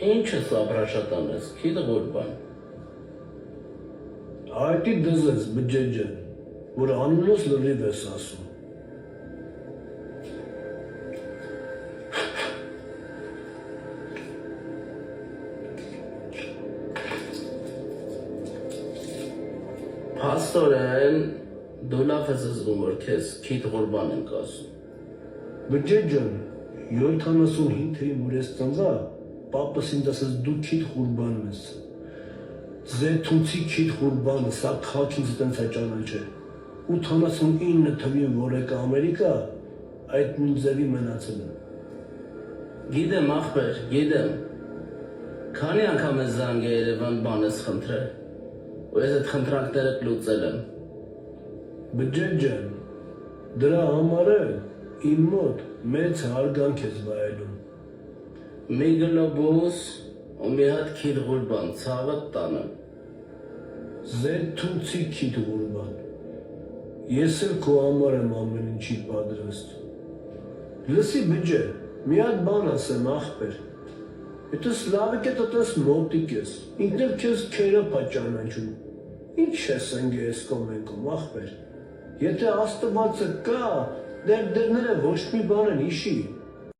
Ինչ ես ապրաշատանես, քիդը Ղուրբան։ Այդի դզես բջեջան, որ անունս լրիվ ես ասում։ Փաստորեն դու լավ ես զգում, որ քեզ քիդ Ղուրբան ենք ասում։ Բջեջան, 75 թվի մուրես ծնվա, պապս ինձ ասես դու քիդ Ղուրբան ես։ Ձեթունցի քիդ Ղուրբանը, սա քաղաքից տենց է ճանաչել։ 89 թվին որ եկա Ամերիկա, այդ նույն ձևի մնացել եմ։ Գիտեմ, ախպեր, գիտեմ։ Քանի անգամ ես զանգել Երևան բան ես խնդրել, ու ես այդ խնդրանքները լուծել եմ։ Բջեջան, դրա համար է իմ մոտ մեծ հարգանք ես վայելում։ Մի գլոբուս ու մի հատ քիդ Ղուրբան, ցավը տանը։ Ձեթունցի քիդ Ղուրբան։ Ես էլ քո համար եմ ամեն ինչի պատրաստ։ Լսի բջե, մի հատ բան ասեմ ախպեր։ Եթե սլավիկ է տտես մոտիկ ես, ինքն էլ քեզ քերապ է ճանաչում։ Ինչ ես ընկես կոմենքում ախպեր։ Եթե Աստվածը կա, դեռները ոչ մի բան են հիշի։